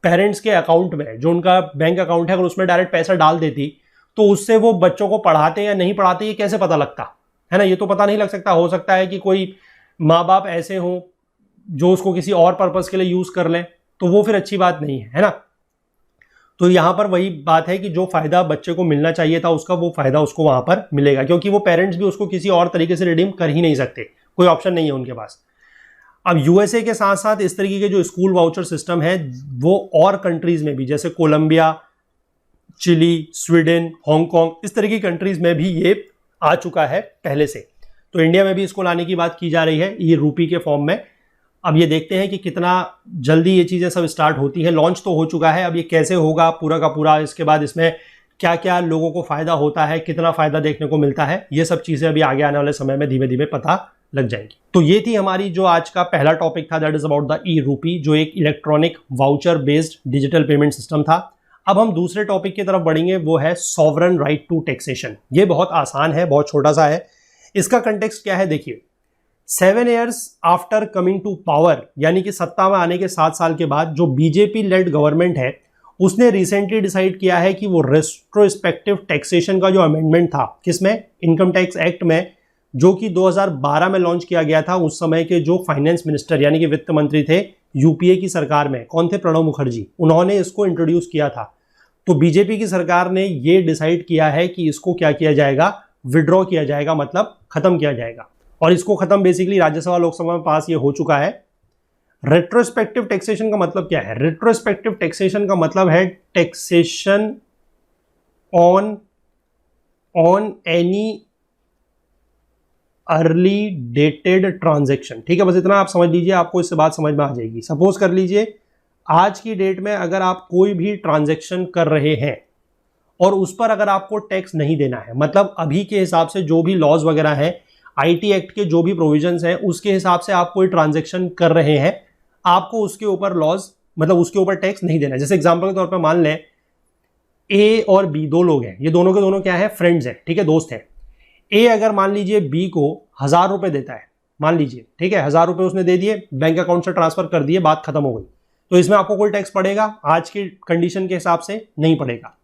पेरेंट्स के अकाउंट में, जो उनका बैंक अकाउंट है, अगर उसमें डायरेक्ट पैसा डाल देती तो उससे वो बच्चों को पढ़ाते या नहीं पढ़ाते ये कैसे पता लगता, है ना। ये तो पता नहीं लग सकता। हो सकता है कि कोई माँ बाप ऐसे हों जो उसको किसी और पर्पस के लिए यूज कर लें, तो वो फिर अच्छी बात नहीं है ना। तो यहां पर वही बात है कि जो फायदा बच्चे को मिलना चाहिए था उसका वो फायदा उसको वहां पर मिलेगा, क्योंकि वो पेरेंट्स भी उसको किसी और तरीके से रिडीम कर ही नहीं सकते, कोई ऑप्शन नहीं है उनके पास। अब USA के साथ साथ इस तरीके के जो स्कूल वाउचर सिस्टम है वो और कंट्रीज में भी, जैसे कोलंबिया, चिली, स्वीडन, हांगकांग, इस तरह की कंट्रीज में भी ये आ चुका है पहले से। तो इंडिया में भी इसको लाने की बात की जा रही है ई रूपी के फॉर्म में। अब ये देखते हैं कि कितना जल्दी ये चीज़ें सब स्टार्ट होती हैं। लॉन्च तो हो चुका है, अब ये कैसे होगा पूरा का पूरा, इसके बाद इसमें क्या क्या लोगों को फ़ायदा होता है, कितना फ़ायदा देखने को मिलता है, ये सब चीज़ें अभी आगे आने वाले समय में धीमे धीमे पता लग जाएंगी। तो ये थी हमारी जो आज का पहला टॉपिक था, that is about the E rupee, जो एक electronic voucher based digital payment system था। अब हम दूसरे टॉपिक की तरफ बढ़ेंगे, वो है सॉवरन राइट टू टैक्सेशन। ये बहुत आसान है, बहुत छोटा सा है। इसका कंटेक्स्ट क्या है, देखिए 7 years after coming to power, यानी कि सत्ता में आने के 7 साल के बाद जो बीजेपी लेड गवर्नमेंट है उसने रिसेंटली डिसाइड किया है कि वो रेट्रोस्पेक्टिव टैक्सेशन का जो अमेंडमेंट था, किसमें, इनकम टैक्स एक्ट में, जो कि 2012 में लॉन्च किया गया था। उस समय के जो फाइनेंस मिनिस्टर यानी कि वित्त मंत्री थे यूपीए की सरकार में, कौन थे, प्रणब मुखर्जी, उन्होंने इसको इंट्रोड्यूस किया था। तो बीजेपी की सरकार ने ये डिसाइड किया है कि इसको क्या किया जाएगा, विड्रॉ किया जाएगा, मतलब खत्म किया जाएगा। और इसको खत्म बेसिकली राज्यसभा लोकसभा में पास ये हो चुका है। रेट्रोस्पेक्टिव टैक्सेशन का मतलब क्या है, रेट्रोस्पेक्टिव टैक्सेशन का मतलब है taxation on any early dated transaction. ठीक है, बस इतना आप समझ लीजिए, आपको इससे बात समझ में आ जाएगी। सपोज कर लीजिए आज की डेट में अगर आप कोई भी ट्रांजैक्शन कर रहे हैं और उस पर अगर आपको टैक्स नहीं देना है, मतलब अभी के हिसाब से जो भी लॉज वगैरह हैं, आईटी एक्ट के जो भी प्रोविजंस हैं, उसके हिसाब से आप कोई ट्रांजैक्शन कर रहे हैं, आपको उसके ऊपर लॉज, मतलब उसके ऊपर टैक्स नहीं देना है। जैसे एग्जांपल के तौर पर मान लें ए और बी दो लोग हैं, ये दोनों के दोनों क्या है, फ्रेंड्स हैं, ठीक है, दोस्त हैं। ए अगर मान लीजिए बी को 1000 रुपए देता है, मान लीजिए, ठीक है, 1000 रुपए उसने दे दिए, बैंक अकाउंट से ट्रांसफर कर दिए, बात खत्म हो गई। तो इसमें आपको कोई टैक्स पड़ेगा आज की कंडीशन के हिसाब से, नहीं पड़ेगा।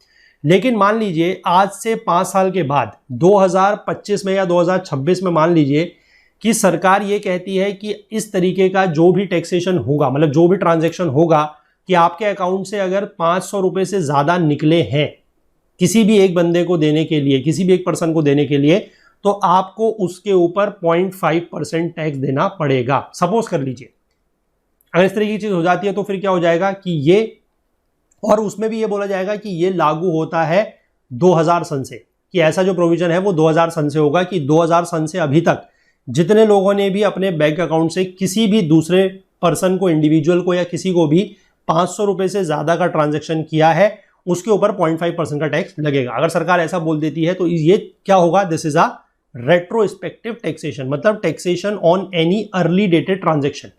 लेकिन मान लीजिए आज से 5 साल के बाद 2025 में या 2026 में मान लीजिए कि सरकार ये कहती है कि इस तरीके का जो भी टैक्सेशन होगा, मतलब जो भी ट्रांजैक्शन होगा, कि आपके अकाउंट से अगर 500 रुपए से ज्यादा निकले हैं किसी भी एक बंदे को देने के लिए, किसी भी एक पर्सन को देने के लिए, तो आपको उसके ऊपर 0.5% टैक्स देना पड़ेगा। सपोज कर लीजिए अगर इस तरह की चीज हो जाती है तो फिर क्या हो जाएगा कि ये, और उसमें भी ये बोला जाएगा कि ये लागू होता है 2000 सन से, कि ऐसा जो प्रोविजन है वो 2000 सन से होगा, कि 2000 सन से अभी तक जितने लोगों ने भी अपने बैंक अकाउंट से किसी भी दूसरे पर्सन को, इंडिविजुअल को या किसी को भी 500 रुपए से ज्यादा का ट्रांजैक्शन किया है, उसके ऊपर 0.5% का टैक्स लगेगा। अगर सरकार ऐसा बोल देती है तो ये क्या होगा, this is a retrospective taxation, मतलब taxation on any early dated transaction.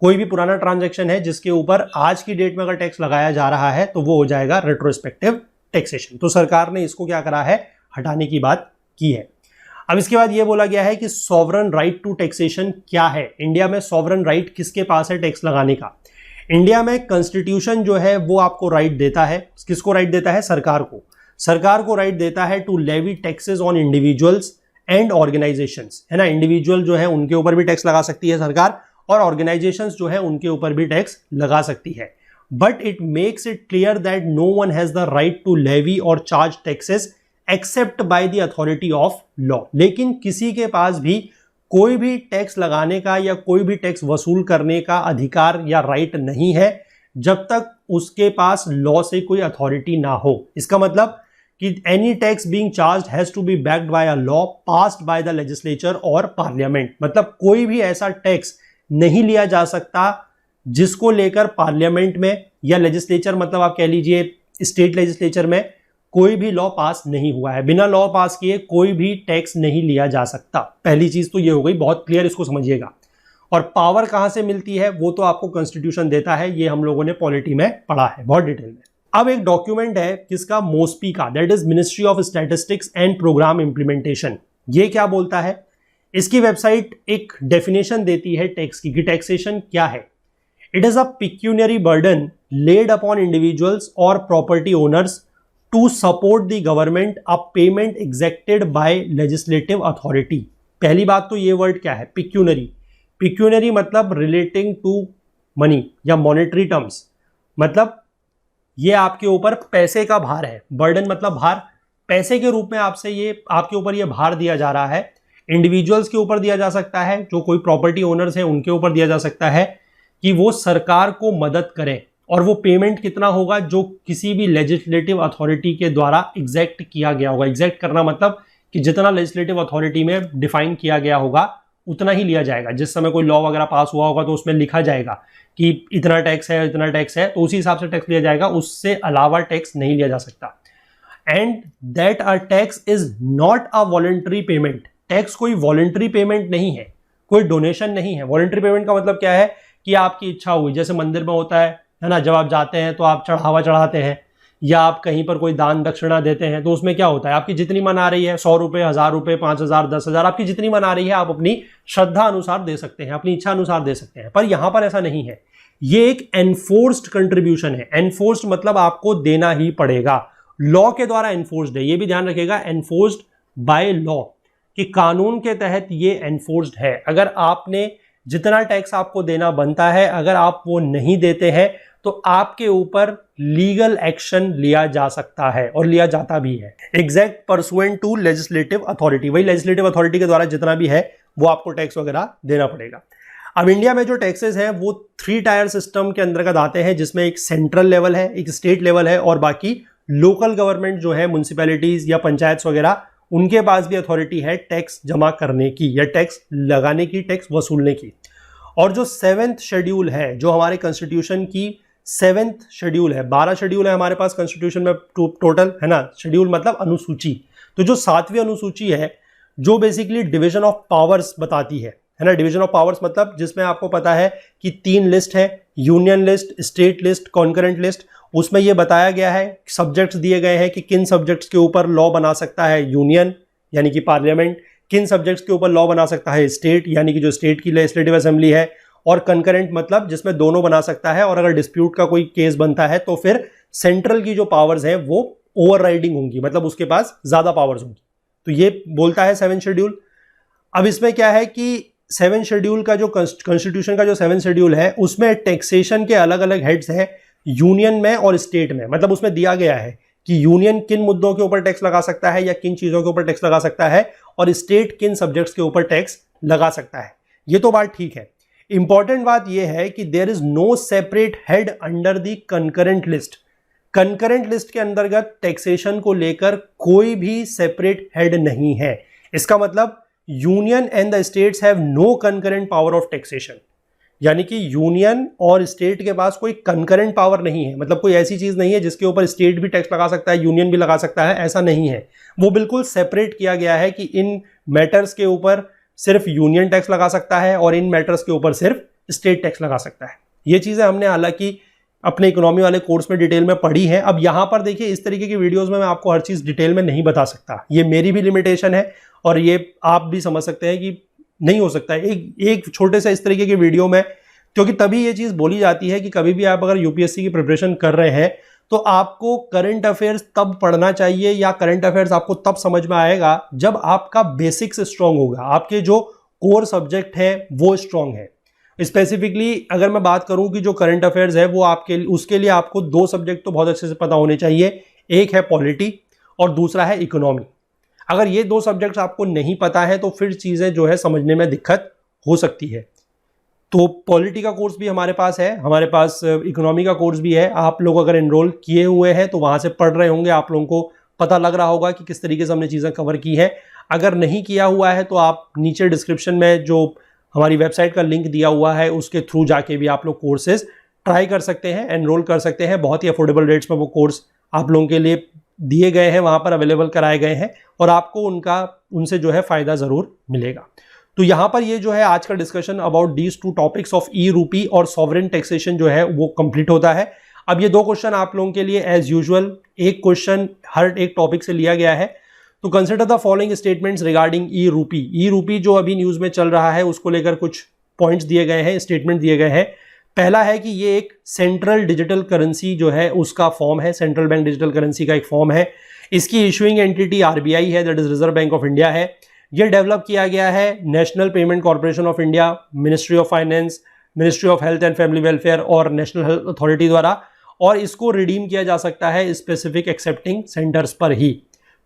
कोई भी पुराना ट्रांजैक्शन है जिसके ऊपर आज की डेट में अगर टैक्स लगाया जा रहा है तो वो हो जाएगा रेट्रोस्पेक्टिव टैक्सेशन। तो सरकार ने इसको क्या करा है, हटाने की बात की है। अब इसके बाद ये बोला गया है कि सॉवरन राइट टू टैक्सेशन क्या है। इंडिया में सॉवरन राइट किसके पास है टैक्स लगाने का। इंडिया में कॉन्स्टिट्यूशन जो है वो आपको राइट देता है, किसको राइट देता है, सरकार को। सरकार को राइट देता है to levy taxes on individuals and organisations, है ना। इंडिविजुअल जो है उनके ऊपर भी टैक्स लगा सकती है सरकार, और ऑर्गेनाइजेशंस जो है उनके ऊपर भी टैक्स लगा सकती है। But it makes it clear that no one has the right to levy और charge taxes except by the authority of law. लेकिन किसी के पास भी कोई भी टैक्स लगाने का या कोई भी टैक्स वसूल करने का अधिकार या राइट नहीं है जब तक उसके पास लॉ से कोई अथॉरिटी ना हो। इसका मतलब कि any tax being charged has to be backed by a law passed by the legislature और पार्लियामेंट। मतलब कोई भी ऐसा टैक्स नहीं लिया जा सकता जिसको लेकर पार्लियामेंट में या लेजिस्लेचर, मतलब आप कह लीजिए स्टेट लेजिस्लेचर में कोई भी लॉ पास नहीं हुआ है। बिना लॉ पास किए कोई भी टैक्स नहीं लिया जा सकता। पहली चीज तो ये हो गई, बहुत क्लियर, इसको समझिएगा। और पावर कहां से मिलती है वो तो आपको कॉन्स्टिट्यूशन देता है, ये हम लोगों ने पॉलिटी में पढ़ा है बहुत डिटेल में। अब एक डॉक्यूमेंट है किसका, मोस्पी का, that is Ministry of Statistics and Programme Implementation. ये क्या बोलता है, इसकी वेबसाइट एक डेफिनेशन देती है टैक्स की, कि टैक्सेशन क्या है। It is a pecuniary burden laid upon individuals और property owners to support the government a payment exacted by legislative authority. पहली बात तो ये वर्ड क्या है, पिक्यूनरी। पिक्यूनरी मतलब रिलेटिंग टू मनी या मॉनेटरी टर्म्स, मतलब ये आपके ऊपर पैसे का भार है। बर्डन मतलब भार, पैसे के रूप में आपसे ये, आपके ऊपर ये भार दिया जा रहा है। इंडिविजुअल्स के ऊपर दिया जा सकता है, जो कोई प्रॉपर्टी ओनर्स हैं उनके ऊपर दिया जा सकता है, कि वो सरकार को मदद करें और वो पेमेंट कितना होगा जो किसी भी लेजिस्लेटिव अथॉरिटी के द्वारा एग्जैक्ट किया गया होगा। एग्जैक्ट करना मतलब कि जितना लेजिस्लेटिव अथॉरिटी में डिफाइन किया गया होगा उतना ही लिया जाएगा। जिस समय कोई लॉ वगैरह पास हुआ होगा तो उसमें लिखा जाएगा कि इतना टैक्स है, इतना टैक्स है, तो उसी हिसाब से टैक्स लिया जाएगा, उससे अलावा टैक्स नहीं लिया जा सकता। And that a tax is not a voluntary payment. Tax कोई वॉलंटरी पेमेंट नहीं है, कोई डोनेशन नहीं है। वॉलंटरी पेमेंट का मतलब क्या है कि आपकी इच्छा हुई, जैसे मंदिर में होता है ना, जब आप जाते हैं तो आप चढ़ावा चढ़ाते हैं या आप कहीं पर कोई दान दक्षिणा देते हैं, तो उसमें क्या होता है, आपकी जितनी मन आ रही है, 100 रुपये, 1000 रुपये, 5000, 10,000, आपकी जितनी मन आ रही है आप अपनी श्रद्धा अनुसार दे सकते हैं, अपनी इच्छा अनुसार दे सकते हैं। पर यहां पर ऐसा नहीं है, ये एक एनफोर्स्ड कंट्रीब्यूशन है। एनफोर्स्ड मतलब आपको देना ही पड़ेगा, लॉ के द्वारा एनफोर्स्ड है, ये भी ध्यान रखिएगा, एनफोर्स्ड बाय लॉ, कि कानून के तहत ये एनफोर्स्ड है। अगर आपने जितना टैक्स आपको देना बनता है, अगर आप वो नहीं देते हैं तो आपके ऊपर लीगल एक्शन लिया जा सकता है और लिया जाता भी है। Exact pursuant to legislative authority, वही लेजिस्लेटिव अथॉरिटी के द्वारा जितना भी है वो आपको टैक्स वगैरह देना पड़ेगा। अब इंडिया में जो टैक्सेस हैं वो 3 टायर सिस्टम के अंतर्गत आते हैं, जिसमें एक सेंट्रल लेवल है, एक स्टेट लेवल है और बाकी लोकल गवर्नमेंट जो है, म्युनिसिपैलिटीज या पंचायत वगैरह, उनके पास भी अथॉरिटी है टैक्स जमा करने की या टैक्स लगाने की, टैक्स वसूलने की। और जो 7th शेड्यूल है, जो हमारे कॉन्स्टिट्यूशन की 7th शेड्यूल है, 12 शेड्यूल है हमारे पास कॉन्स्टिट्यूशन में टोटल, है ना। शेड्यूल मतलब अनुसूची। तो जो 7वीं अनुसूची है जो बेसिकली डिवीजन ऑफ पावर्स बताती है ना। डिवीजन ऑफ पावर्स मतलब जिसमें आपको पता है कि 3 लिस्ट है, union list, state list, concurrent list. उसमें यह बताया गया है, सब्जेक्ट्स दिए गए हैं कि किन सब्जेक्ट्स के ऊपर लॉ बना सकता है यूनियन यानी कि पार्लियामेंट, किन सब्जेक्ट्स के ऊपर लॉ बना सकता है स्टेट यानी कि जो स्टेट की लेजिस्लेटिव असेंबली है, और कंकरेंट मतलब जिसमें दोनों बना सकता है। और अगर डिस्प्यूट का कोई केस बनता है तो फिर सेंट्रल की जो पावर्स हैं वो ओवरराइडिंग होंगी, मतलब उसके पास ज्यादा पावर्स होंगी। तो ये बोलता है 7th शेड्यूल। अब इसमें क्या है कि 7th शेड्यूल का जो कॉन्स्टिट्यूशन का जो 7th शेड्यूल है उसमें टैक्सेशन के अलग अलग हेड्स हैं यूनियन में और स्टेट में। मतलब उसमें दिया गया है कि यूनियन किन मुद्दों के ऊपर टैक्स लगा सकता है या किन चीजों के ऊपर टैक्स लगा सकता है, और स्टेट किन सब्जेक्ट्स के ऊपर टैक्स लगा सकता है। ये तो बात ठीक है। इंपॉर्टेंट बात यह है कि there is no separate head under the concurrent list. Concurrent list के अंतर्गत टैक्सेशन को लेकर कोई भी सेपरेट हेड नहीं है। इसका मतलब union and the states have no concurrent power of taxation, यानी कि यूनियन और स्टेट के पास कोई कंकरेंट पावर नहीं है। मतलब कोई ऐसी चीज नहीं है जिसके ऊपर स्टेट भी टैक्स लगा सकता है, यूनियन भी लगा सकता है, ऐसा नहीं है। वो बिल्कुल सेपरेट किया गया है कि इन मैटर्स के ऊपर सिर्फ यूनियन टैक्स लगा सकता है और इन मैटर्स के ऊपर सिर्फ स्टेट टैक्स लगा सकता है। ये चीजें हमने हालांकि अपने इकोनॉमी वाले कोर्स में डिटेल में पढ़ी है। अब यहां पर देखिए, इस तरीके की वीडियोस में मैं आपको हर चीज डिटेल में नहीं बता सकता, ये मेरी भी लिमिटेशन है और ये आप भी समझ सकते हैं कि नहीं हो सकता है एक छोटे से इस तरीके की वीडियो में, क्योंकि तभी ये चीज बोली जाती है कि कभी भी आप अगर यूपीएससी की प्रिपरेशन कर रहे हैं तो आपको करंट अफेयर्स तब पढ़ना चाहिए या करंट अफेयर्स आपको तब समझ में आएगा जब आपका बेसिक्स स्ट्रांग होगा, आपके जो कोर सब्जेक्ट है वो स्ट्रांग है। स्पेसिफिकली अगर मैं बात करूं कि जो करंट अफेयर्स है वो आपके उसके लिए आपको 2 सब्जेक्ट तो बहुत अच्छे से पता होने चाहिए, एक है पॉलिटी और दूसरा है इकोनॉमी। अगर ये 2 सब्जेक्ट्स आपको नहीं पता है तो फिर चीजें जो है समझने में दिक्कत हो सकती है। तो पॉलिटी का कोर्स भी हमारे पास है, हमारे पास इकोनॉमी का कोर्स भी है। आप लोग अगर एनरोल किए हुए हैं तो वहां से पढ़ रहे होंगे, आप लोगों को पता लग रहा होगा कि किस तरीके से हमने चीज़ें कवर की है। अगर नहीं किया हुआ है तो आप नीचे डिस्क्रिप्शन में जो हमारी वेबसाइट का लिंक दिया हुआ है उसके थ्रू जाके भी आप लोग कोर्सेज ट्राई कर सकते हैं, एनरोल कर सकते हैं। बहुत ही अफोर्डेबल रेट्स में वो कोर्स आप लोगों के लिए दिए गए हैं, वहाँ पर अवेलेबल कराए गए हैं और आपको उनसे जो है फ़ायदा ज़रूर मिलेगा। तो यहाँ पर ये जो है आज का discussion about these 2 topics of E rupee और सॉवरेन टैक्सेशन जो है वो कंप्लीट होता है। अब ये 2 क्वेश्चन आप लोगों के लिए एज यूजुअल, एक क्वेश्चन हर एक टॉपिक से लिया गया है। तो consider the following statements regarding e rupee. E rupee जो अभी न्यूज़ में चल रहा है उसको लेकर कुछ पॉइंट्स दिए गए हैं, स्टेटमेंट दिए गए हैं। पहला है कि ये एक सेंट्रल डिजिटल करेंसी जो है उसका फॉर्म है, सेंट्रल बैंक डिजिटल करेंसी का एक फॉर्म है। इसकी इशुइंग एंटिटी आरबीआई है, that is reserve bank of India है। यह डेवलप किया गया है national Payment Corporation of India, ministry of finance, ministry of health and family welfare और नेशनल हेल्थ अथॉरिटी द्वारा, और इसको रिडीम किया जा सकता है स्पेसिफिक एक्सेप्टिंग सेंटर्स पर ही।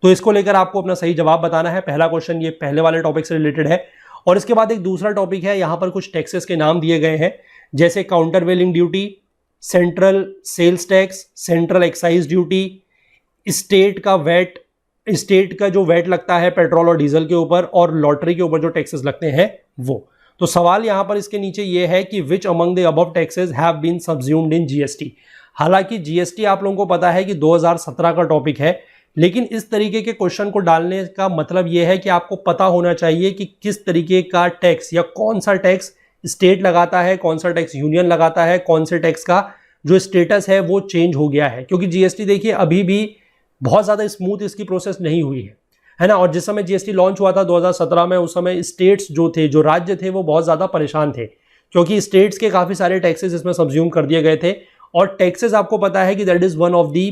तो इसको लेकर आपको अपना सही जवाब बताना है। पहला क्वेश्चन ये पहले वाले टॉपिक से रिलेटेड है। और इसके बाद एक दूसरा टॉपिक है, यहाँ पर कुछ टैक्सेस के नाम दिए गए हैं, जैसे countervailing duty, central sales tax, central excise duty, state का वैट, स्टेट का जो वैट लगता है पेट्रोल और डीजल के ऊपर, और लॉटरी के ऊपर जो टैक्सेस लगते हैं वो। तो सवाल यहां पर इसके नीचे ये है कि which among the above taxes have been subsumed in GST. हालांकि जीएसटी आप लोगों को पता है कि 2017 का टॉपिक है, लेकिन इस तरीके के क्वेश्चन को डालने का मतलब यह है कि आपको पता होना चाहिए कि किस तरीके का टैक्स या कौन सा टैक्स स्टेट लगाता है, कौन सा टैक्स यूनियन लगाता है, कौन से टैक्स का जो स्टेटस है वो चेंज हो गया है। क्योंकि जीएसटी देखिए अभी भी बहुत ज़्यादा स्मूथ इसकी प्रोसेस नहीं हुई है ना। और जिस समय जीएसटी लॉन्च हुआ था 2017 में, उस समय स्टेट्स जो थे, जो राज्य थे, वो बहुत ज़्यादा परेशान थे, क्योंकि स्टेट्स के काफ़ी सारे टैक्सेस इसमें सब्ज्यूम कर दिए गए थे। और टैक्सेस आपको पता है कि that is one of the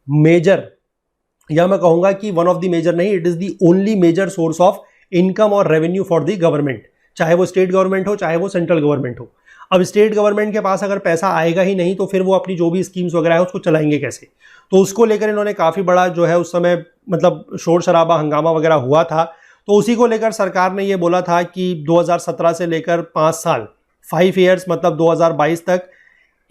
major, या मैं कहूँगा कि वन ऑफ द मेजर नहीं, it is the only major source of income और रेवेन्यू फॉर दी गवर्नमेंट, चाहे वो स्टेट गवर्नमेंट हो, चाहे वो सेंट्रल गवर्नमेंट हो। अब स्टेट गवर्नमेंट के पास अगर पैसा आएगा ही नहीं तो फिर वो अपनी जो भी स्कीम्स वगैरह है उसको चलाएंगे कैसे। तो उसको लेकर इन्होंने काफ़ी बड़ा जो है उस समय मतलब शोर शराबा हंगामा वगैरह हुआ था। तो उसी को लेकर सरकार ने ये बोला था कि 2017 से लेकर 5 साल 5 ईयर्स मतलब 2022 तक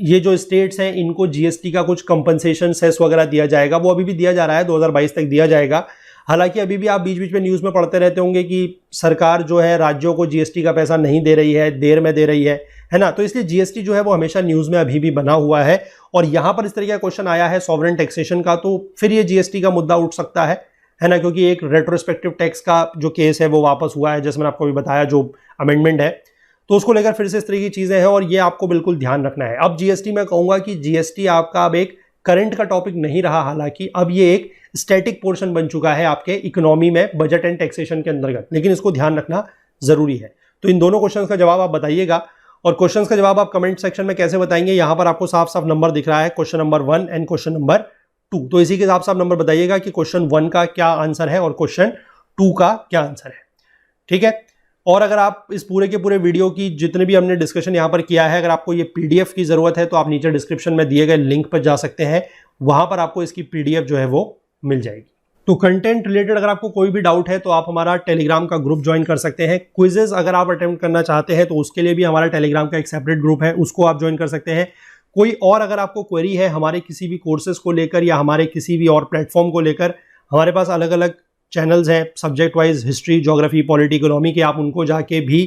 ये जो स्टेट्स हैं इनको जीएसटी का कुछ कंपनसेशन सेस वगैरह दिया जाएगा। वो अभी भी दिया जा रहा है, 2022 तक दिया जाएगा। हालांकि अभी भी आप बीच बीच में न्यूज़ में पढ़ते रहते होंगे कि सरकार जो है राज्यों को जीएसटी का पैसा नहीं दे रही है, देर में दे रही है ना। तो इसलिए जीएसटी जो है वो हमेशा न्यूज़ में अभी भी बना हुआ है। और यहाँ पर इस तरीके का क्वेश्चन आया है सॉवरेन टैक्सेशन का, तो फिर ये जीएसटी का मुद्दा उठ सकता है ना, क्योंकि एक रेट्रोस्पेक्टिव टैक्स का जो केस है वो वापस हुआ है, जैसे मैंने आपको भी बताया जो अमेंडमेंट है, तो उसको लेकर फिर से इस तरह की चीज़ें हैं और ये आपको बिल्कुल ध्यान रखना है। अब जीएसटी मैं कहूँगा कि जीएसटी आपका अब एक करंट का टॉपिक नहीं रहा, हालांकि अब ये एक स्टैटिक पोर्शन बन चुका है आपके इकोनॉमी में, बजट एंड टैक्सेशन के अंतर्गत, लेकिन इसको ध्यान रखना जरूरी है। तो इन दोनों क्वेश्चंस का जवाब आप बताइएगा, और क्वेश्चंस का जवाब आप कमेंट सेक्शन में कैसे बताएंगे, यहाँ पर आपको साफ साफ नंबर दिख रहा है, question number 1 and question number 2। तो इसी के हिसाब से आप नंबर बताइएगा कि क्वेश्चन 1 का क्या आंसर है और क्वेश्चन 2 का क्या आंसर है, ठीक है। और अगर आप इस पूरे के पूरे वीडियो की जितने भी हमने डिस्कशन यहाँ पर किया है, अगर आपको ये पीडीएफ की जरूरत है तो आप नीचे डिस्क्रिप्शन में दिए गए लिंक पर जा सकते हैं, वहां पर आपको इसकी पीडीएफ जो है वो मिल जाएगी। तो कंटेंट रिलेटेड अगर आपको कोई भी डाउट है तो आप हमारा टेलीग्राम का ग्रुप ज्वाइन कर सकते हैं। क्विजेज अगर आप अटेम्प्ट करना चाहते हैं तो उसके लिए भी हमारा टेलीग्राम का एक सेपरेट ग्रुप है, उसको आप ज्वाइन कर सकते हैं। कोई और अगर आपको क्वेरी है हमारे किसी भी कोर्सेज को लेकर या हमारे किसी भी और प्लेटफॉर्म को लेकर, हमारे पास अलग अलग चैनल्स हैं subject wise, history, geography, polity, economy के, आप उनको जाके भी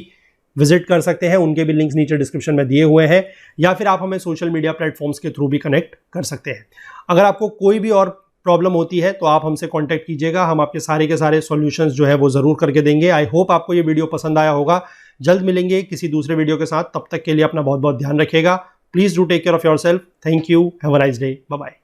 विजिट कर सकते हैं। उनके भी लिंक्स नीचे डिस्क्रिप्शन में दिए हुए हैं, या फिर आप हमें सोशल मीडिया प्लेटफॉर्म्स के थ्रू भी कनेक्ट कर सकते हैं। अगर आपको कोई भी और प्रॉब्लम होती है तो आप हमसे कांटेक्ट कीजिएगा, हम आपके सारे के सारे सॉल्यूशंस जो है वो ज़रूर करके देंगे। आई होप आपको ये वीडियो पसंद आया होगा। जल्द मिलेंगे किसी दूसरे वीडियो के साथ, तब तक के लिए अपना बहुत बहुत ध्यान रखिएगा। Please do take care of yourself. Thank you, have a nice day, bye bye.